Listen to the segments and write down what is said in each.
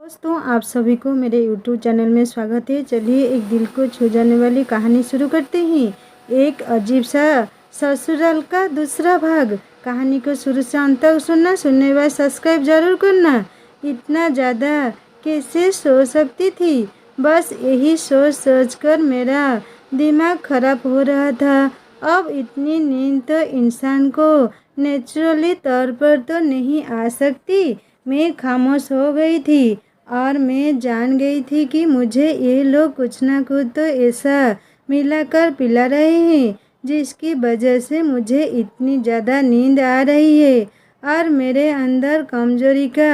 दोस्तों, आप सभी को मेरे YouTube चैनल में स्वागत है। चलिए एक दिल को छू जाने वाली कहानी शुरू करते हैं। एक अजीब सा ससुराल का दूसरा भाग। कहानी को शुरू से अंत तक सुनना, सुनने के बाद सब्सक्राइब जरूर करना। इतना ज़्यादा कैसे सो सकती थी, बस यही सोच सोच कर मेरा दिमाग खराब हो रहा था। अब इतनी नींद तो इंसान को नेचुरली तौर पर तो नहीं आ सकती। मैं खामोश हो गई थी और मैं जान गई थी कि मुझे ये लोग कुछ ना कुछ तो ऐसा मिलाकर पिला रहे हैं जिसकी वजह से मुझे इतनी ज़्यादा नींद आ रही है और मेरे अंदर कमजोरी का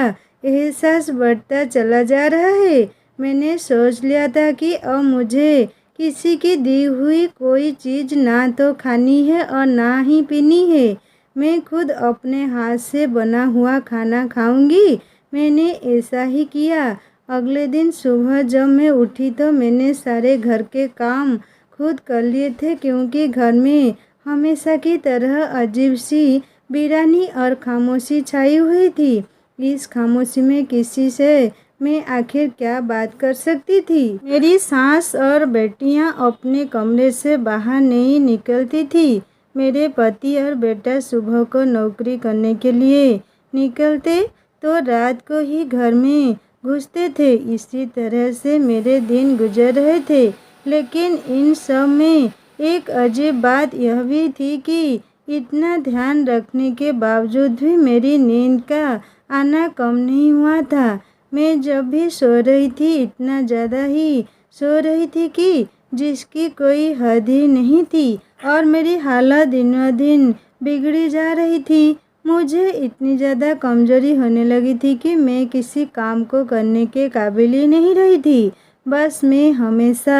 एहसास बढ़ता चला जा रहा है। मैंने सोच लिया था कि अब मुझे किसी की दी हुई कोई चीज़ ना तो खानी है और ना ही पीनी है। मैं खुद अपने हाथ से बना हुआ खाना खाऊंगी। मैंने ऐसा ही किया। अगले दिन सुबह जब मैं उठी तो मैंने सारे घर के काम खुद कर लिए थे, क्योंकि घर में हमेशा की तरह अजीब सी वीरानी और खामोशी छाई हुई थी। इस खामोशी में किसी से मैं आखिर क्या बात कर सकती थी। मेरी सास और बेटियां अपने कमरे से बाहर नहीं निकलती थी। मेरे पति और बेटा सुबह को नौकरी करने के लिए निकलते तो रात को ही घर में घुसते थे। इसी तरह से मेरे दिन गुजर रहे थे। लेकिन इन सब में एक अजीब बात यह भी थी कि इतना ध्यान रखने के बावजूद भी मेरी नींद का आना कम नहीं हुआ था। मैं जब भी सो रही थी इतना ज़्यादा ही सो रही थी कि जिसकी कोई हद ही नहीं थी और मेरी हालत दिनों दिन बिगड़ी जा रही थी। मुझे इतनी ज़्यादा कमज़ोरी होने लगी थी कि मैं किसी काम को करने के काबिल ही नहीं रही थी। बस मैं हमेशा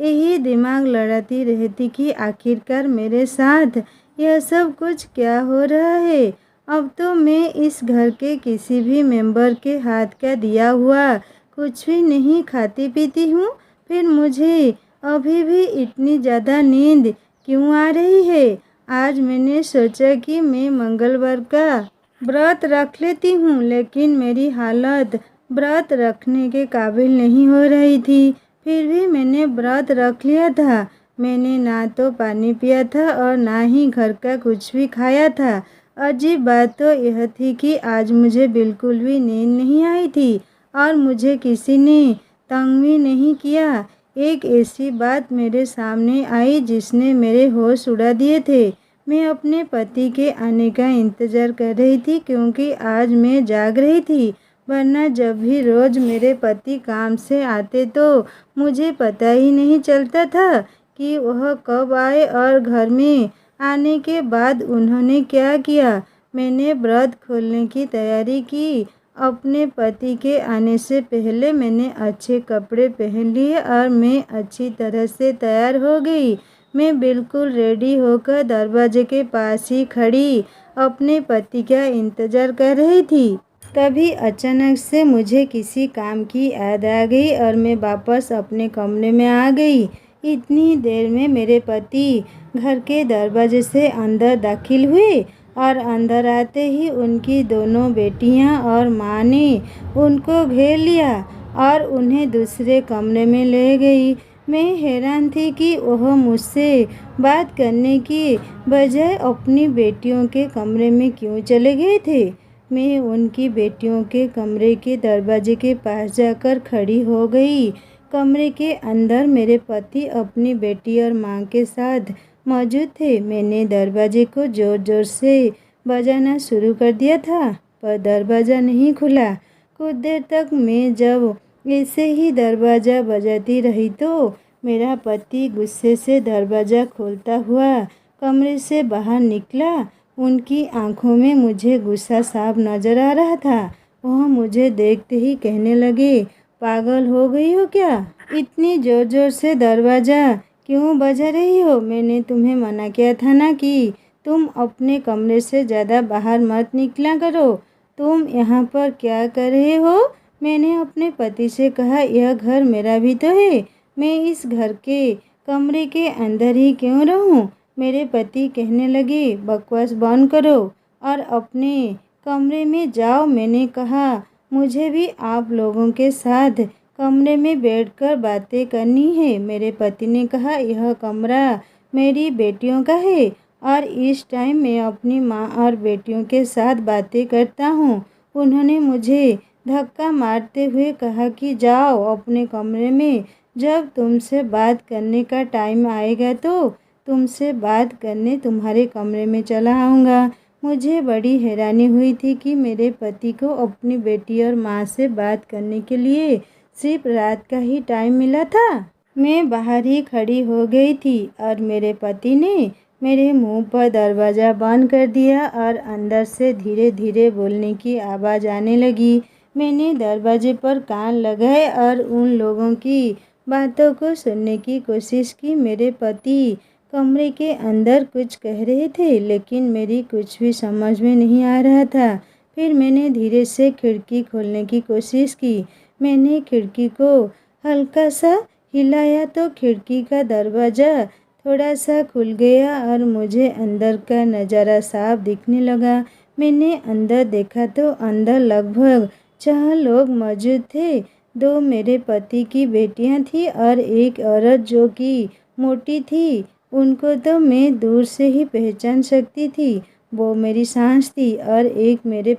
यही दिमाग लड़ाती रहती कि आखिरकार मेरे साथ यह सब कुछ क्या हो रहा है। अब तो मैं इस घर के किसी भी मेंबर के हाथ का दिया हुआ कुछ भी नहीं खाती पीती हूँ, फिर मुझे अभी भी इतनी ज़्यादा नींद क्यों आ रही है। आज मैंने सोचा कि मैं मंगलवार का व्रत रख लेती हूँ, लेकिन मेरी हालत व्रत रखने के काबिल नहीं हो रही थी। फिर भी मैंने व्रत रख लिया था। मैंने ना तो पानी पिया था और ना ही घर का कुछ भी खाया था। अजीब बात तो यह थी कि आज मुझे बिल्कुल भी नींद नहीं आई थी और मुझे किसी ने तंग भी नहीं किया। एक ऐसी बात मेरे सामने आई जिसने मेरे होश उड़ा दिए थे। मैं अपने पति के आने का इंतज़ार कर रही थी, क्योंकि आज मैं जाग रही थी। वरना जब भी रोज़ मेरे पति काम से आते तो मुझे पता ही नहीं चलता था कि वह कब आए और घर में आने के बाद उन्होंने क्या किया। मैंने व्रत खोलने की तैयारी की। अपने पति के आने से पहले मैंने अच्छे कपड़े पहन लिए और मैं अच्छी तरह से तैयार हो गई। मैं बिल्कुल रेडी होकर दरवाजे के पास ही खड़ी अपने पति का इंतज़ार कर रही थी। तभी अचानक से मुझे किसी काम की याद आ गई और मैं वापस अपने कमरे में आ गई। इतनी देर में मेरे पति घर के दरवाजे से अंदर दाखिल हुए और अंदर आते ही उनकी दोनों बेटियां और माँ ने उनको घेर लिया और उन्हें दूसरे कमरे में ले गई। मैं हैरान थी कि वह मुझसे बात करने की बजाय अपनी बेटियों के कमरे में क्यों चले गए थे। मैं उनकी बेटियों के कमरे के दरवाजे के पास जाकर खड़ी हो गई। कमरे के अंदर मेरे पति अपनी बेटी और माँ के साथ मौजूद थे। मैंने दरवाजे को ज़ोर ज़ोर से बजाना शुरू कर दिया था, पर दरवाज़ा नहीं खुला। कुछ देर तक मैं जब ऐसे ही दरवाज़ा बजाती रही तो मेरा पति गुस्से से दरवाज़ा खोलता हुआ कमरे से बाहर निकला। उनकी आंखों में मुझे गुस्सा साफ नज़र आ रहा था। वह मुझे देखते ही कहने लगे, पागल हो गई हो क्या? इतनी ज़ोर ज़ोर से दरवाज़ा क्यों बजा रही हो? मैंने तुम्हें मना किया था ना कि तुम अपने कमरे से ज़्यादा बाहर मत निकला करो। तुम यहाँ पर क्या कर रहे हो? मैंने अपने पति से कहा, यह घर मेरा भी तो है। मैं इस घर के कमरे के अंदर ही क्यों रहूं? मेरे पति कहने लगे, बकवास बंद करो और अपने कमरे में जाओ। मैंने कहा, मुझे भी आप लोगों के साथ कमरे में बैठकर बातें करनी है। मेरे पति ने कहा, यह कमरा मेरी बेटियों का है और इस टाइम मैं अपनी माँ और बेटियों के साथ बातें करता हूँ। उन्होंने मुझे धक्का मारते हुए कहा कि जाओ अपने कमरे में, जब तुमसे बात करने का टाइम आएगा तो तुमसे बात करने तुम्हारे कमरे में चला आऊँगा। मुझे बड़ी हैरानी हुई थी कि मेरे पति को अपनी बेटी और माँ से बात करने के लिए सिर्फ रात का ही टाइम मिला था। मैं बाहर ही खड़ी हो गई थी और मेरे पति ने मेरे मुंह पर दरवाज़ा बंद कर दिया और अंदर से धीरे धीरे बोलने की आवाज़ आने लगी। मैंने दरवाजे पर कान लगाए और उन लोगों की बातों को सुनने की कोशिश की। मेरे पति कमरे के अंदर कुछ कह रहे थे लेकिन मेरी कुछ भी समझ में नहीं आ रहा था। फिर मैंने धीरे से खिड़की खोलने की कोशिश की। मैंने खिड़की को हल्का सा हिलाया तो खिड़की का दरवाज़ा थोड़ा सा खुल गया और मुझे अंदर का नज़ारा साफ दिखने लगा। मैंने अंदर देखा तो अंदर लगभग 4 लोग मौजूद थे। 2 मेरे पति की बेटियां थी और एक औरत जो कि मोटी थी। उनको तो मैं दूर से ही पहचान सकती थी। वो मेरी सास थी और एक मेरे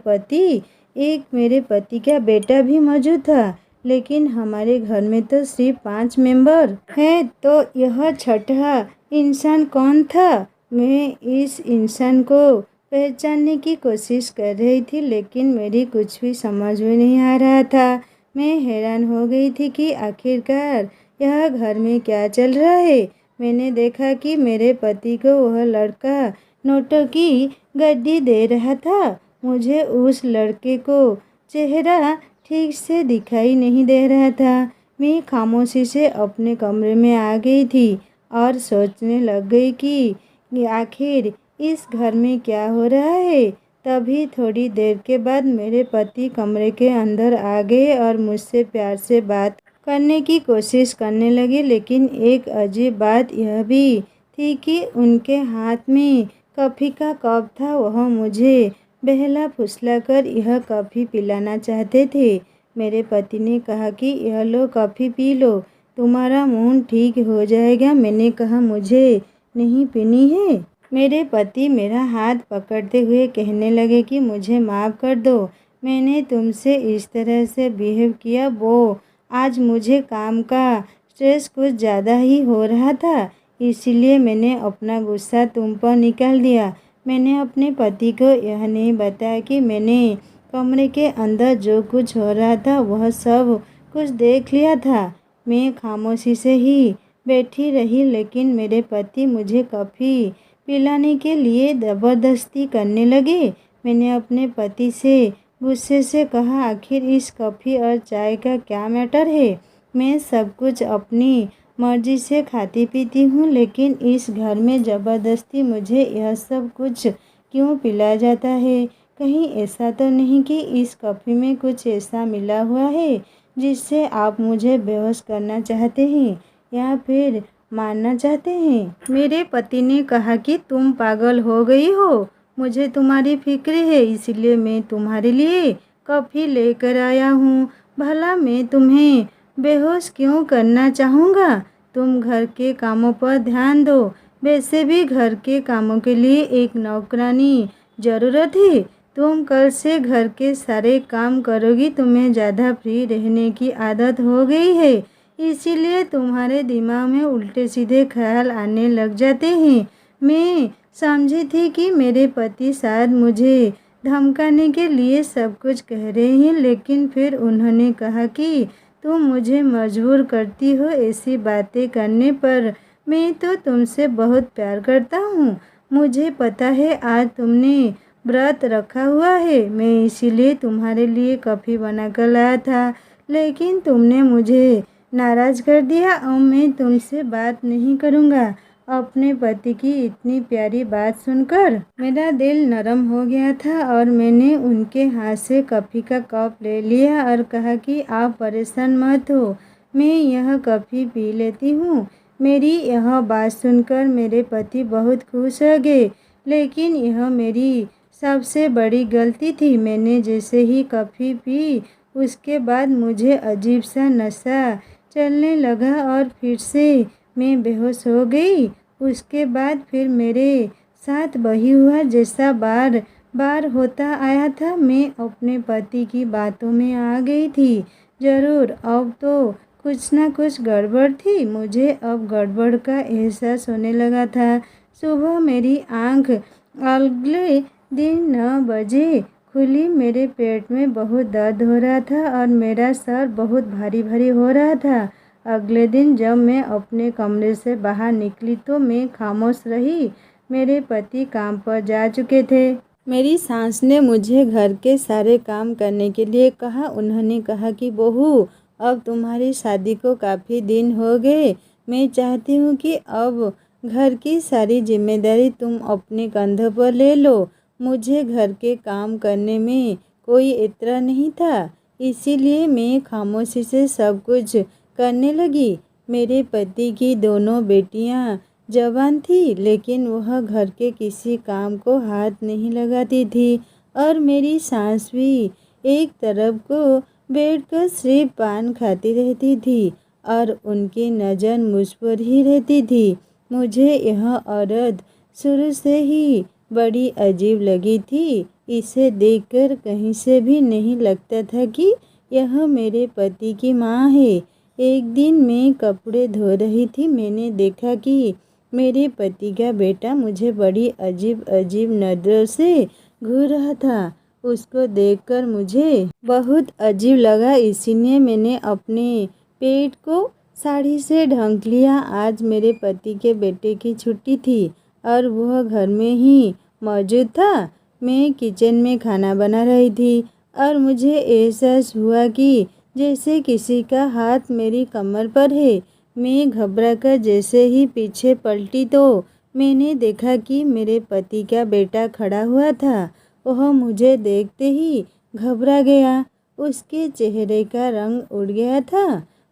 पति का बेटा भी मौजूद था। लेकिन हमारे घर में तो सिर्फ 5 मेंबर हैं, तो यह छठा इंसान कौन था? मैं इस इंसान को पहचानने की कोशिश कर रही थी लेकिन मेरी कुछ भी समझ में नहीं आ रहा था। मैं हैरान हो गई थी कि आखिरकार यह घर में क्या चल रहा है। मैंने देखा कि मेरे पति को वह लड़का नोटों की गड्डी दे रहा था। मुझे उस लड़के को चेहरा ठीक से दिखाई नहीं दे रहा था। मैं खामोशी से अपने कमरे में आ गई थी और सोचने लग गई कि आखिर इस घर में क्या हो रहा है। तभी थोड़ी देर के बाद मेरे पति कमरे के अंदर आ गए और मुझसे प्यार से बात करने की कोशिश करने लगे। लेकिन एक अजीब बात यह भी थी कि उनके हाथ में कॉफ़ी का कप था। वह मुझे बहला फुसला कर यह कॉफ़ी पिलाना चाहते थे। मेरे पति ने कहा कि यह लो, कॉफ़ी पी लो, तुम्हारा मूड ठीक हो जाएगा। मैंने कहा, मुझे नहीं पीनी है। मेरे पति मेरा हाथ पकड़ते हुए कहने लगे कि मुझे माफ़ कर दो, मैंने तुमसे इस तरह से बिहेव किया। वो आज मुझे काम का स्ट्रेस कुछ ज़्यादा ही हो रहा था, इसीलिए मैंने अपना गुस्सा तुम पर निकाल दिया। मैंने अपने पति को यह नहीं बताया कि मैंने कमरे के अंदर जो कुछ हो रहा था वह सब कुछ देख लिया था। मैं खामोशी से ही बैठी रही लेकिन मेरे पति मुझे कॉफ़ी पिलाने के लिए ज़बरदस्ती करने लगे। मैंने अपने पति से गुस्से से कहा, आखिर इस कॉफ़ी और चाय का क्या मैटर है? मैं सब कुछ अपनी मर्जी से खाती पीती हूँ, लेकिन इस घर में ज़बरदस्ती मुझे यह सब कुछ क्यों पिलाया जाता है? कहीं ऐसा तो नहीं कि इस कॉफ़ी में कुछ ऐसा मिला हुआ है जिससे आप मुझे बेहोश करना चाहते हैं या फिर मारना चाहते हैं? मेरे पति ने कहा कि तुम पागल हो गई हो, मुझे तुम्हारी फिक्र है, इसलिए मैं तुम्हारे लिए कॉफ़ी लेकर आया हूँ। भला मैं तुम्हें बेहोश क्यों करना चाहूँगा? तुम घर के कामों पर ध्यान दो। वैसे भी घर के कामों के लिए एक नौकरानी ज़रूरत है। तुम कल से घर के सारे काम करोगी। तुम्हें ज़्यादा फ्री रहने की आदत हो गई है, इसीलिए तुम्हारे दिमाग में उल्टे सीधे ख्याल आने लग जाते हैं। मैं समझी थी कि मेरे पति शायद मुझे धमकाने के लिए सब कुछ कह रहे हैं, लेकिन फिर उन्होंने कहा कि तुम मुझे मजबूर करती हो ऐसी बातें करने पर। मैं तो तुमसे बहुत प्यार करता हूँ। मुझे पता है आज तुमने व्रत रखा हुआ है, मैं इसीलिए तुम्हारे लिए कॉफ़ी बनाकर लाया था, लेकिन तुमने मुझे नाराज़ कर दिया और मैं तुमसे बात नहीं करूँगा। अपने पति की इतनी प्यारी बात सुनकर मेरा दिल नरम हो गया था और मैंने उनके हाथ से कॉफ़ी का कप ले लिया और कहा कि आप परेशान मत हो, मैं यह कॉफ़ी पी लेती हूँ। मेरी यह बात सुनकर मेरे पति बहुत खुश हो गए, लेकिन यह मेरी सबसे बड़ी गलती थी। मैंने जैसे ही कॉफ़ी पी उसके बाद मुझे अजीब सा नशा चलने लगा और फिर से मैं बेहोश हो गई। उसके बाद फिर मेरे साथ वही हुआ जैसा बार बार होता आया था। मैं अपने पति की बातों में आ गई थी। ज़रूर अब तो कुछ ना कुछ गड़बड़ थी। मुझे अब गड़बड़ का एहसास होने लगा था। सुबह मेरी आंख अगले दिन 9 बजे खुली। मेरे पेट में बहुत दर्द हो रहा था और मेरा सर बहुत भारी भारी हो रहा था। अगले दिन जब मैं अपने कमरे से बाहर निकली तो मैं खामोश रही। मेरे पति काम पर जा चुके थे। मेरी सास ने मुझे घर के सारे काम करने के लिए कहा। उन्होंने कहा कि बहू, अब तुम्हारी शादी को काफ़ी दिन हो गए। मैं चाहती हूँ कि अब घर की सारी जिम्मेदारी तुम अपने कंधों पर ले लो। मुझे घर के काम करने में कोई इतरा नहीं था, इसीलिए मैं खामोशी से सब कुछ करने लगी। मेरे पति की दोनों बेटियां जवान थी, लेकिन वह घर के किसी काम को हाथ नहीं लगाती थी और मेरी सास भी एक तरफ को बैठकर सिर्फ पान खाती रहती थी और उनकी नज़र मुझ पर ही रहती थी। मुझे यह औरत शुरू से ही बड़ी अजीब लगी थी। इसे देखकर कहीं से भी नहीं लगता था कि यह मेरे पति की माँ है। एक दिन मैं कपड़े धो रही थी। मैंने देखा कि मेरे पति का बेटा मुझे बड़ी अजीब अजीब नज़रों से घूर रहा था। उसको देखकर मुझे बहुत अजीब लगा, इसीलिए मैंने अपने पेट को साड़ी से ढक लिया। आज मेरे पति के बेटे की छुट्टी थी और वह घर में ही मौजूद था। मैं किचन में खाना बना रही थी और मुझे एहसास हुआ कि जैसे किसी का हाथ मेरी कमर पर है। मैं घबराकर जैसे ही पीछे पलटी तो मैंने देखा कि मेरे पति का बेटा खड़ा हुआ था। वह मुझे देखते ही घबरा गया। उसके चेहरे का रंग उड़ गया था।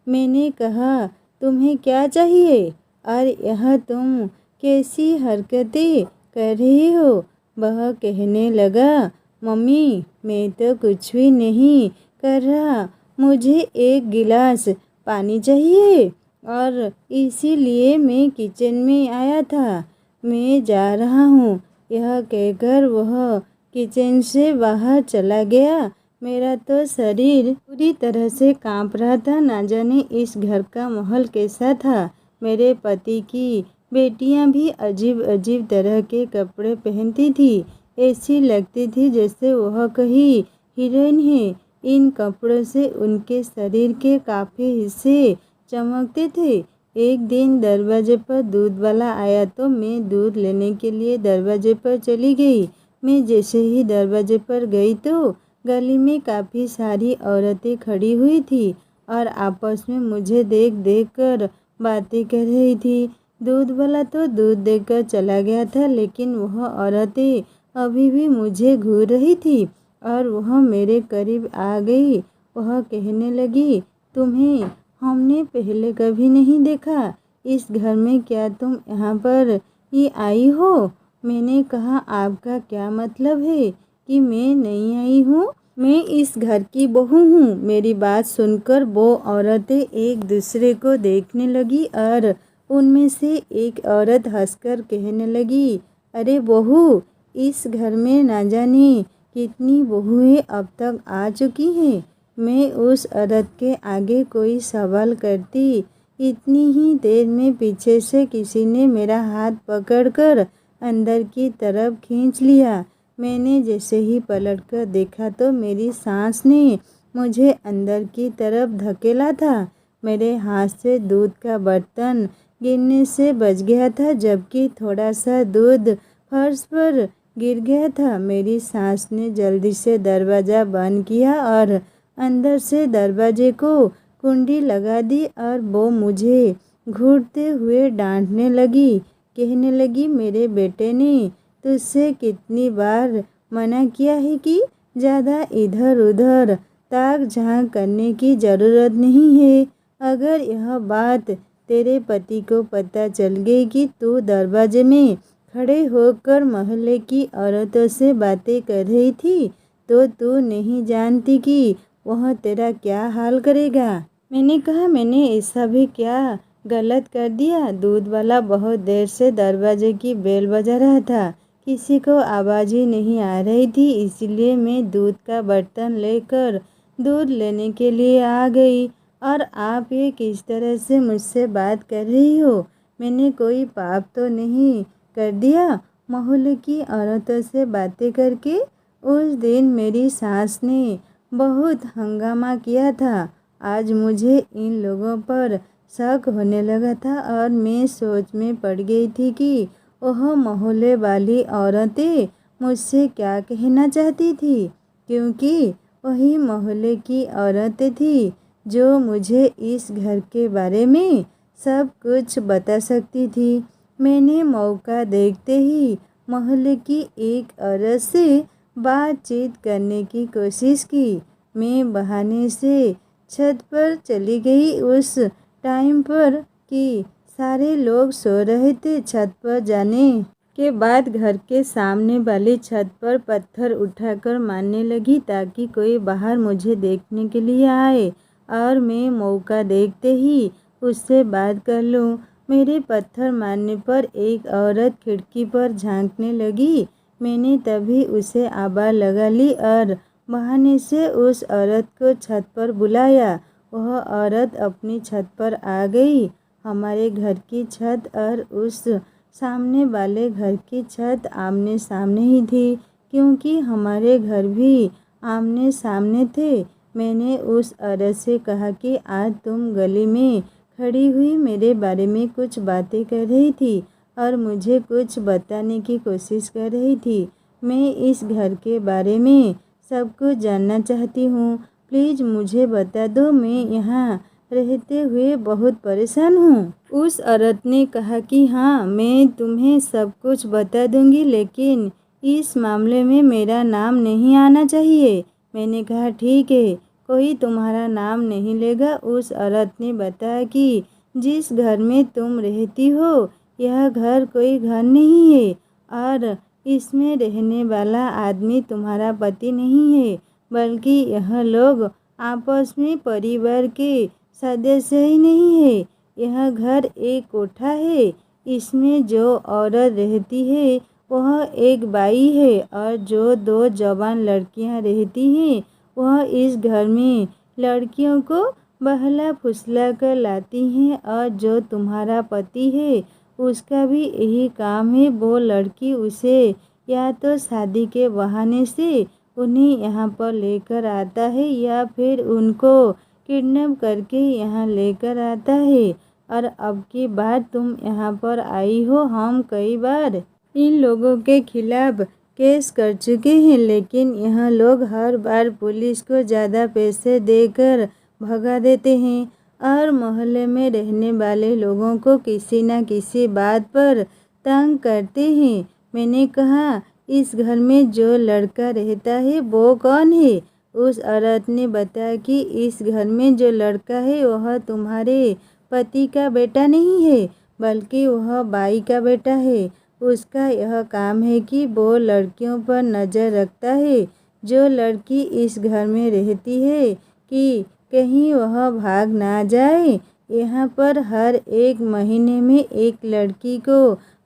मैंने कहा, तुम्हें क्या चाहिए और यह तुम कैसी हरकतें कर रही हो? वह कहने लगा, मम्मी, मैं तो कुछ भी नहीं कर रहा। मुझे एक गिलास पानी चाहिए और इसीलिए मैं किचन में आया था। मैं जा रहा हूँ। यह कहकर वह किचन से बाहर चला गया। मेरा तो शरीर पूरी तरह से कांप रहा था। ना जाने इस घर का माहौल कैसा था। मेरे पति की बेटियां भी अजीब अजीब तरह के कपड़े पहनती थी। ऐसी लगती थी जैसे वह कहीं हीरोइन है। इन कपड़ों से उनके शरीर के काफ़ी हिस्से चमकते थे। एक दिन दरवाजे पर दूध वाला आया तो मैं दूध लेने के लिए दरवाजे पर चली गई। मैं जैसे ही दरवाजे पर गई तो गली में काफ़ी सारी औरतें खड़ी हुई थी और आपस में मुझे देख देख कर बातें कर रही थी। दूध वाला तो दूध देकर चला गया था, लेकिन वह औरतें अभी भी मुझे घूर रही थी और वह मेरे करीब आ गई। वह कहने लगी, तुम्हें हमने पहले कभी नहीं देखा। इस घर में क्या तुम यहाँ पर ही आई हो? मैंने कहा, आपका क्या मतलब है कि मैं नहीं आई हूँ? मैं इस घर की बहू हूँ। मेरी बात सुनकर वो औरतें एक दूसरे को देखने लगी और उनमें से एक औरत हंसकर कहने लगी, अरे बहू, इस घर में ना जाने कितनी बहुएं अब तक आ चुकी हैं। मैं उस औरत के आगे कोई सवाल करती, इतनी ही देर में पीछे से किसी ने मेरा हाथ पकड़कर अंदर की तरफ खींच लिया। मैंने जैसे ही पलटकर देखा तो मेरी सास ने मुझे अंदर की तरफ धकेला था। मेरे हाथ से दूध का बर्तन गिरने से बच गया था, जबकि थोड़ा सा दूध फर्श पर गिर गया था। मेरी सास ने जल्दी से दरवाज़ा बंद किया और अंदर से दरवाजे को कुंडी लगा दी और वो मुझे घूरते हुए डांटने लगी। कहने लगी, मेरे बेटे ने तुझसे कितनी बार मना किया है कि ज़्यादा इधर उधर ताक झांक करने की ज़रूरत नहीं है। अगर यह बात तेरे पति को पता चल गई कि तू दरवाजे में खड़े होकर मोहल्ले की औरतों से बातें कर रही थी, तो तू नहीं जानती कि वह तेरा क्या हाल करेगा। मैंने कहा, मैंने ऐसा भी क्या गलत कर दिया। दूध वाला बहुत देर से दरवाजे की बेल बजा रहा था। किसी को आवाज़ ही नहीं आ रही थी, इसलिए मैं दूध का बर्तन लेकर दूध लेने के लिए आ गई। और आप ये किस तरह से मुझसे बात कर रही हो? मैंने कोई पाप तो नहीं कर दिया मोहल्ले की औरतों से बातें करके? उस दिन मेरी सास ने बहुत हंगामा किया था। आज मुझे इन लोगों पर शक होने लगा था और मैं सोच में पड़ गई थी कि वह मोहल्ले वाली औरतें मुझसे क्या कहना चाहती थी, क्योंकि वही मोहल्ले की औरतें थी जो मुझे इस घर के बारे में सब कुछ बता सकती थी। मैंने मौका देखते ही मोहल्ले की एक औरत से बातचीत करने की कोशिश की। मैं बहाने से छत पर चली गई उस टाइम पर कि सारे लोग सो रहे थे। छत पर जाने के बाद घर के सामने वाली छत पर पत्थर उठाकर मारने लगी ताकि कोई बाहर मुझे देखने के लिए आए और मैं मौका देखते ही उससे बात कर लूं। मेरे पत्थर मारने पर एक औरत खिड़की पर झांकने लगी। मैंने तभी उसे आवाज़ लगा ली और बहाने से उस औरत को छत पर बुलाया। वह औरत अपनी छत पर आ गई। हमारे घर की छत और उस सामने वाले घर की छत आमने सामने ही थी, क्योंकि हमारे घर भी आमने सामने थे। मैंने उस औरत से कहा कि आज तुम गली में खड़ी हुई मेरे बारे में कुछ बातें कर रही थी और मुझे कुछ बताने की कोशिश कर रही थी। मैं इस घर के बारे में सब कुछ जानना चाहती हूँ। प्लीज़ मुझे बता दो, मैं यहाँ रहते हुए बहुत परेशान हूँ। उस औरत ने कहा कि हाँ, मैं तुम्हें सब कुछ बता दूंगी, लेकिन इस मामले में मेरा नाम नहीं आना चाहिए। मैंने कहा ठीक है, कोई तुम्हारा नाम नहीं लेगा। उस औरत ने बताया कि जिस घर में तुम रहती हो यह घर कोई घर नहीं है और इसमें रहने वाला आदमी तुम्हारा पति नहीं है, बल्कि यह लोग आपस में परिवार के सदस्य ही नहीं है। यह घर एक कोठा है। इसमें जो औरत रहती है वह एक बाई है और जो दो जवान लड़कियां रहती हैं वह इस घर में लड़कियों को बहला फुसला कर लाती हैं। और जो तुम्हारा पति है उसका भी यही काम है। वो लड़की उसे या तो शादी के बहाने से उन्हें यहाँ पर लेकर आता है या फिर उनको किडनैप करके यहाँ लेकर आता है। और अब की बार तुम यहाँ पर आई हो। हम कई बार इन लोगों के खिलाफ केस कर चुके हैं, लेकिन यह लोग हर बार पुलिस को ज़्यादा पैसे देकर भगा देते हैं और मोहल्ले में रहने वाले लोगों को किसी न किसी बात पर तंग करते हैं। मैंने कहा, इस घर में जो लड़का रहता है वो कौन है? उस औरत ने बताया कि इस घर में जो लड़का है वह तुम्हारे पति का बेटा नहीं है, बल्कि वह बाई का बेटा है। उसका यह काम है कि वो लड़कियों पर नज़र रखता है। जो लड़की इस घर में रहती है कि कहीं वह भाग ना जाए। यहाँ पर हर एक महीने में एक लड़की को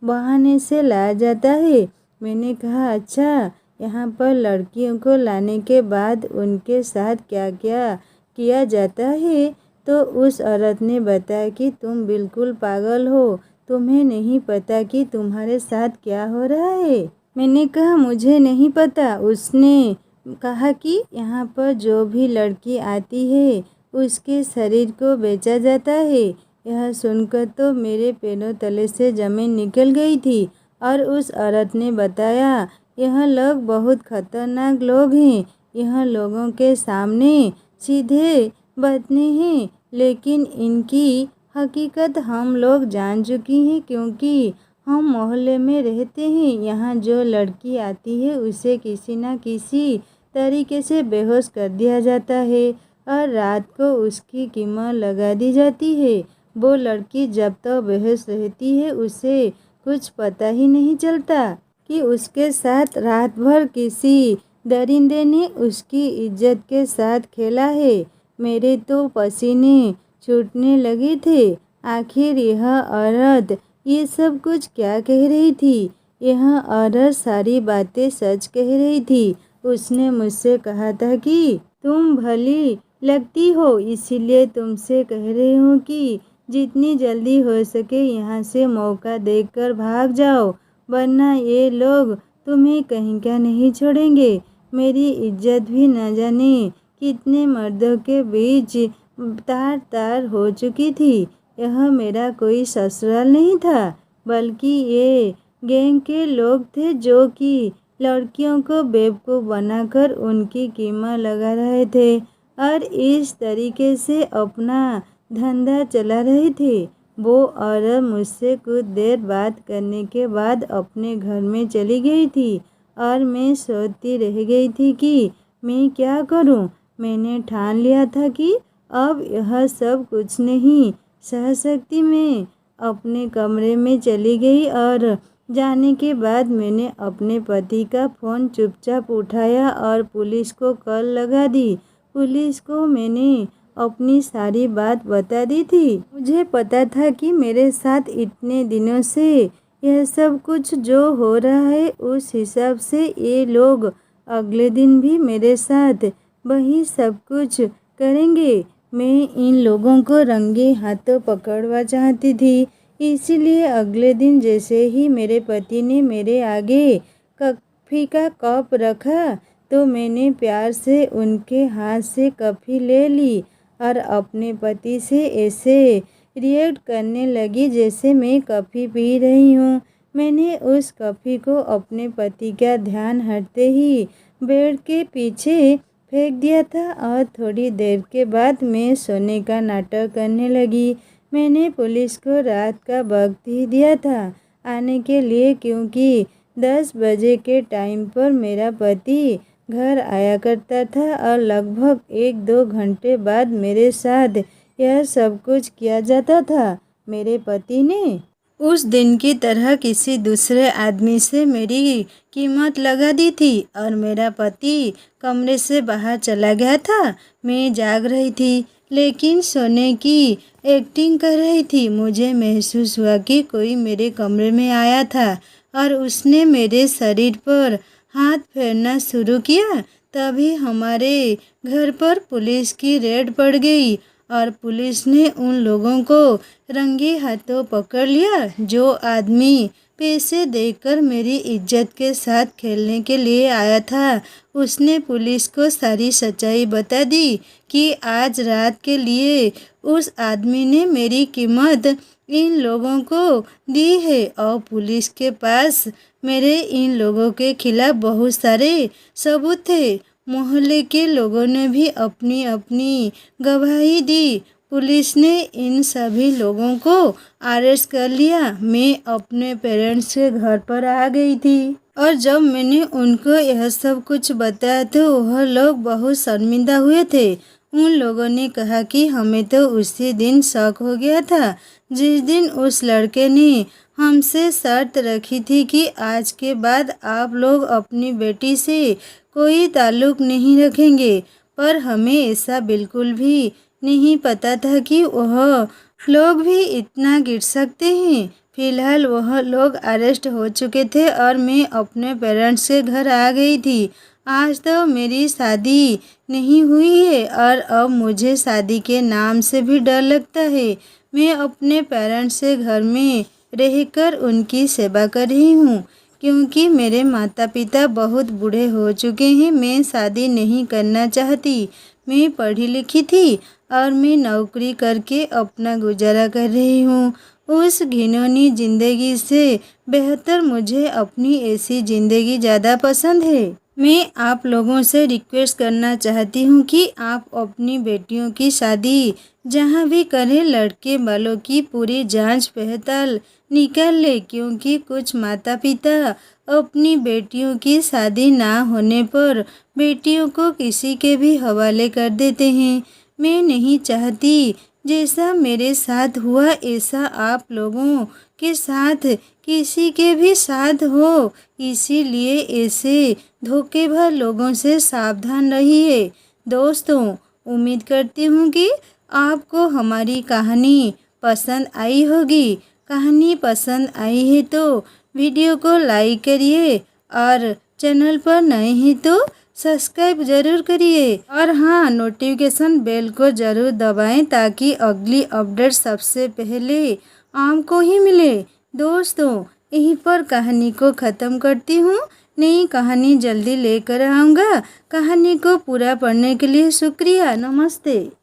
बहाने से लाया जाता है। मैंने कहा, अच्छा, यहाँ पर लड़कियों को लाने के बाद उनके साथ क्या क्या किया जाता है? तो उस औरत ने बताया कि तुम बिल्कुल पागल हो, तुम्हें नहीं पता कि तुम्हारे साथ क्या हो रहा है। मैंने कहा, मुझे नहीं पता। उसने कहा कि यहाँ पर जो भी लड़की आती है उसके शरीर को बेचा जाता है। यह सुनकर तो मेरे पैरों तले से ज़मीन निकल गई थी। और उस औरत ने बताया, यह लोग बहुत खतरनाक लोग हैं। यह लोगों के सामने सीधे बतने हैं, लेकिन इनकी हकीकत हम लोग जान चुकी हैं, क्योंकि हम मोहल्ले में रहते हैं। यहाँ जो लड़की आती है उसे किसी न किसी तरीके से बेहोश कर दिया जाता है और रात को उसकी कीमत लगा दी जाती है। वो लड़की जब तक बेहोश रहती है उसे कुछ पता ही नहीं चलता कि उसके साथ रात भर किसी दरिंदे ने उसकी इज्जत के साथ खेला है। मेरे तो पसीने छूटने लगे थे। आखिर यह औरत ये सब कुछ क्या कह रही थी? यह औरत सारी बातें सच कह रही थी। उसने मुझसे कहा था कि तुम भली लगती हो, इसीलिए तुमसे कह रही हूँ कि जितनी जल्दी हो सके यहाँ से मौका देखकर भाग जाओ, वरना ये लोग तुम्हें कहीं का नहीं छोड़ेंगे। मेरी इज्जत भी न जाने कितने मर्दों के बीच तार तार हो चुकी थी। यह मेरा कोई ससुराल नहीं था, बल्कि ये गैंग के लोग थे जो कि लड़कियों को बेवकूफ़ बनाकर उनकी कीमत लगा रहे थे और इस तरीके से अपना धंधा चला रहे थे। वो औरत मुझसे कुछ देर बात करने के बाद अपने घर में चली गई थी और मैं सोचती रह गई थी कि मैं क्या करूं। मैंने ठान लिया था कि अब यह सब कुछ नहीं सह सकती। मैं अपने कमरे में चली गई और जाने के बाद मैंने अपने पति का फ़ोन चुपचाप उठाया और पुलिस को कॉल लगा दी। पुलिस को मैंने अपनी सारी बात बता दी थी। मुझे पता था कि मेरे साथ इतने दिनों से यह सब कुछ जो हो रहा है, उस हिसाब से ये लोग अगले दिन भी मेरे साथ वही सब कुछ करेंगे। मैं इन लोगों को रंगे हाथों पकड़वा चाहती थी। इसीलिए अगले दिन जैसे ही मेरे पति ने मेरे आगे कॉफ़ी का कप रखा, तो मैंने प्यार से उनके हाथ से कॉफ़ी ले ली और अपने पति से ऐसे रिएक्ट करने लगी जैसे मैं कॉफ़ी पी रही हूँ। मैंने उस कॉफ़ी को अपने पति का ध्यान हटते ही बेड के पीछे फेंक दिया था और थोड़ी देर के बाद मैं सोने का नाटक करने लगी। मैंने पुलिस को रात का वक्त ही दिया था आने के लिए, क्योंकि 10 बजे के टाइम पर मेरा पति घर आया करता था और लगभग 1-2 घंटे बाद मेरे साथ यह सब कुछ किया जाता था। मेरे पति ने उस दिन की तरह किसी दूसरे आदमी से मेरी कीमत लगा दी थी और मेरा पति कमरे से बाहर चला गया था। मैं जाग रही थी, लेकिन सोने की एक्टिंग कर रही थी। मुझे महसूस हुआ कि कोई मेरे कमरे में आया था और उसने मेरे शरीर पर हाथ फेरना शुरू किया। तभी हमारे घर पर पुलिस की रेड पड़ गई और पुलिस ने उन लोगों को रंगे हाथों पकड़ लिया जो आदमी पैसे देकर मेरी इज्जत के साथ खेलने के लिए आया था। उसने पुलिस को सारी सच्चाई बता दी कि आज रात के लिए उस आदमी ने मेरी कीमत इन लोगों को दी है और पुलिस के पास मेरे इन लोगों के खिलाफ बहुत सारे सबूत थे। मोहल्ले के लोगों ने भी अपनी अपनी गवाही दी। पुलिस ने इन सभी लोगों को अरेस्ट कर लिया। मैं अपने पेरेंट्स के घर पर आ गई थी और जब मैंने उनको यह सब कुछ बताया तो वह लोग बहुत शर्मिंदा हुए थे। उन लोगों ने कहा कि हमें तो उसी दिन शक हो गया था जिस दिन उस लड़के ने हमसे शर्त रखी थी कि आज के बाद आप लोग अपनी बेटी से कोई ताल्लुक़ नहीं रखेंगे, पर हमें ऐसा बिल्कुल भी नहीं पता था कि वह लोग भी इतना गिर सकते हैं। फिलहाल वह लोग अरेस्ट हो चुके थे और मैं अपने पेरेंट्स के घर आ गई थी। आज तो मेरी शादी नहीं हुई है और अब मुझे शादी के नाम से भी डर लगता है। मैं अपने पेरेंट्स के घर में रहकर उनकी सेवा कर रही हूँ, क्योंकि मेरे माता पिता बहुत बूढ़े हो चुके हैं। मैं शादी नहीं करना चाहती। मैं पढ़ी लिखी थी और मैं नौकरी करके अपना गुजारा कर रही हूँ। उस घिनौनी ज़िंदगी से बेहतर मुझे अपनी ऐसी ज़िंदगी ज़्यादा पसंद है। मैं आप लोगों से रिक्वेस्ट करना चाहती हूँ कि आप अपनी बेटियों की शादी जहाँ भी करें, लड़के वालों की पूरी जांच पड़ताल निकाल ले, क्योंकि कुछ माता पिता अपनी बेटियों की शादी ना होने पर बेटियों को किसी के भी हवाले कर देते हैं। मैं नहीं चाहती जैसा मेरे साथ हुआ ऐसा आप लोगों के साथ किसी के भी साथ हो, इसीलिए ऐसे धोखेबाज लोगों से सावधान रहिए। दोस्तों, उम्मीद करती हूँ कि आपको हमारी कहानी पसंद आई होगी। कहानी पसंद आई है तो वीडियो को लाइक करिए और चैनल पर नए हैं तो सब्सक्राइब ज़रूर करिए। और हाँ, नोटिफिकेशन बेल को ज़रूर दबाएं ताकि अगली अपडेट सबसे पहले आपको ही मिले। दोस्तों, यहीं पर कहानी को ख़त्म करती हूँ। नई कहानी जल्दी लेकर आऊँगा। कहानी को पूरा पढ़ने के लिए शुक्रिया। नमस्ते।